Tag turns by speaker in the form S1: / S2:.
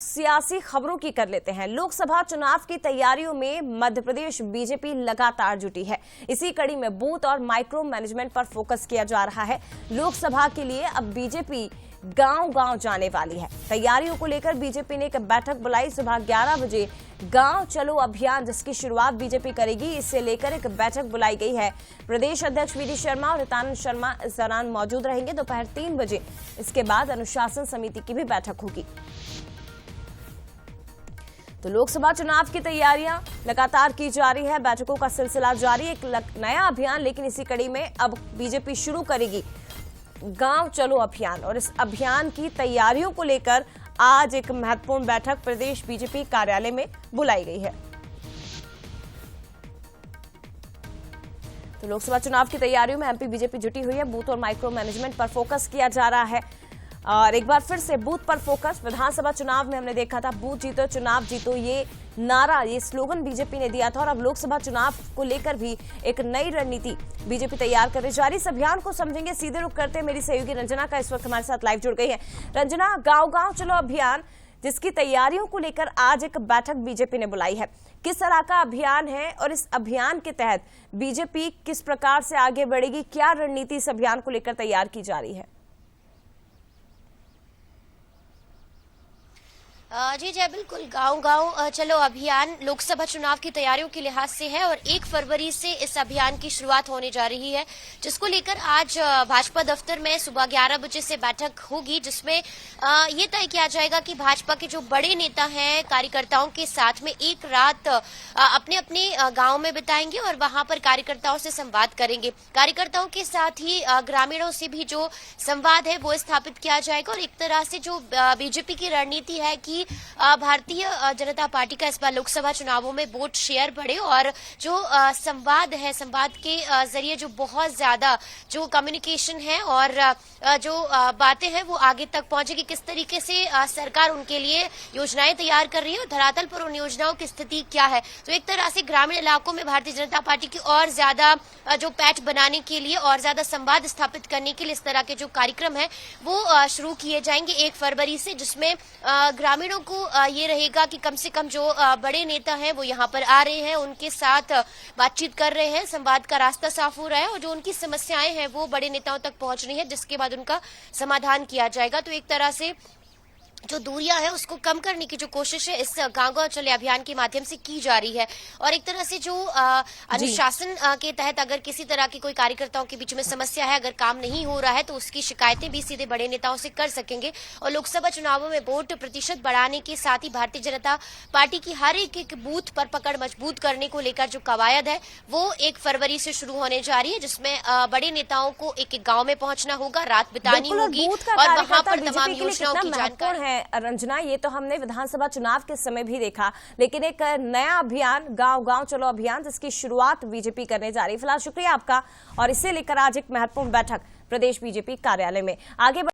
S1: सियासी खबरों की कर लेते हैं। लोकसभा चुनाव की तैयारियों में मध्य प्रदेश बीजेपी लगातार जुटी है। इसी कड़ी में बूथ और माइक्रो मैनेजमेंट पर फोकस किया जा रहा है। लोकसभा के लिए अब बीजेपी गांव-गांव जाने वाली है। तैयारियों को लेकर बीजेपी ने एक बैठक बुलाई। सुबह 11 बजे गांव चलो अभियान जिसकी शुरुआत बीजेपी करेगी, इससे लेकर एक बैठक बुलाई गई है। प्रदेश अध्यक्ष वी डी शर्मा और हितानंद शर्मा इस दौरान मौजूद रहेंगे। दोपहर 3 बजे इसके बाद अनुशासन समिति की भी बैठक होगी। तो लोकसभा चुनाव की तैयारियां लगातार की जा रही है। बैठकों का सिलसिला जारी, एक नया अभियान, लेकिन इसी कड़ी में अब बीजेपी शुरू करेगी गांव चलो अभियान। और इस अभियान की तैयारियों को लेकर आज एक महत्वपूर्ण बैठक प्रदेश बीजेपी कार्यालय में बुलाई गई है। तो लोकसभा चुनाव की तैयारियों में एमपी बीजेपी जुटी हुई है। बूथ और माइक्रो मैनेजमेंट पर फोकस किया जा रहा है और एक बार फिर से बूथ पर फोकस। विधानसभा चुनाव में हमने देखा था बूथ जीतो चुनाव जीतो, ये नारा, ये स्लोगन बीजेपी ने दिया था और अब लोकसभा चुनाव को लेकर भी एक नई रणनीति बीजेपी तैयार करने जा रही। इस अभियान को समझेंगे, सीधे रुख करते मेरी सहयोगी रंजना का इस वक्त हमारे साथ लाइव जुड़ गई है। रंजना, गांव-गांव चलो अभियान जिसकी तैयारियों को लेकर आज एक बैठक बीजेपी ने बुलाई है, किस तरह का अभियान है और इस अभियान के तहत बीजेपी किस प्रकार से आगे बढ़ेगी, क्या रणनीति इस अभियान को लेकर तैयार की जा रही है?
S2: जी जय, बिल्कुल गांव-गांव चलो अभियान लोकसभा चुनाव की तैयारियों के लिहाज से है और 1 फरवरी से इस अभियान की शुरुआत होने जा रही है, जिसको लेकर आज भाजपा दफ्तर में सुबह 11 बजे से बैठक होगी, जिसमें ये तय किया जाएगा कि भाजपा के जो बड़े नेता हैं कार्यकर्ताओं के साथ में एक रात अपने अपने गांव में बिताएंगे और वहां पर कार्यकर्ताओं से संवाद करेंगे। कार्यकर्ताओं के साथ ही ग्रामीणों से भी जो संवाद है वो स्थापित किया जाएगा और एक तरह से जो बीजेपी की रणनीति है कि भारतीय जनता पार्टी का इस बार लोकसभा चुनावों में वोट शेयर बढ़े और जो संवाद है, संवाद के जरिए जो बहुत ज्यादा जो कम्युनिकेशन है और जो बातें हैं वो आगे तक पहुंचेगी। किस तरीके से सरकार उनके लिए योजनाएं तैयार कर रही है और धरातल पर उन योजनाओं की स्थिति क्या है। तो एक तरह से ग्रामीण इलाकों में भारतीय जनता पार्टी की और ज्यादा जो पैठ बनाने के लिए और ज्यादा संवाद स्थापित करने के लिए इस तरह के जो कार्यक्रम है वो शुरू किए जाएंगे 1 फरवरी से, जिसमें ग्रामीणों को ये रहेगा कि कम से कम जो बड़े नेता हैं वो यहाँ पर आ रहे हैं, उनके साथ बातचीत कर रहे हैं, संवाद का रास्ता साफ हो रहा है और जो उनकी समस्याएं हैं वो बड़े नेताओं तक पहुंच रही है, जिसके बाद उनका समाधान किया जाएगा। तो एक तरह से जो दूरियां है उसको कम करने की जो कोशिश है इस गांव-गांव चले अभियान के माध्यम से की जा रही है और एक तरह से जो अनुशासन के तहत अगर किसी तरह की कोई कार्यकर्ताओं के बीच में समस्या है, अगर काम नहीं हो रहा है तो उसकी शिकायतें भी सीधे बड़े नेताओं से कर सकेंगे। और लोकसभा चुनावों में वोट प्रतिशत बढ़ाने के साथ ही भारतीय जनता पार्टी की हर एक बूथ पर पकड़ मजबूत करने को लेकर जो कवायद है वो 1 फरवरी से शुरू होने जा रही है, जिसमें बड़े नेताओं को एक गाँव में पहुंचना होगा, रात बितानी होगी और वहां पर तमाम योजनाओं की जानकारी।
S1: रंजना, ये तो हमने विधानसभा चुनाव के समय भी देखा, लेकिन एक नया अभियान गांव-गांव चलो अभियान जिसकी शुरुआत बीजेपी करने जा रही है। फिलहाल शुक्रिया आपका और इसे लेकर आज एक महत्वपूर्ण बैठक प्रदेश बीजेपी कार्यालय में आगे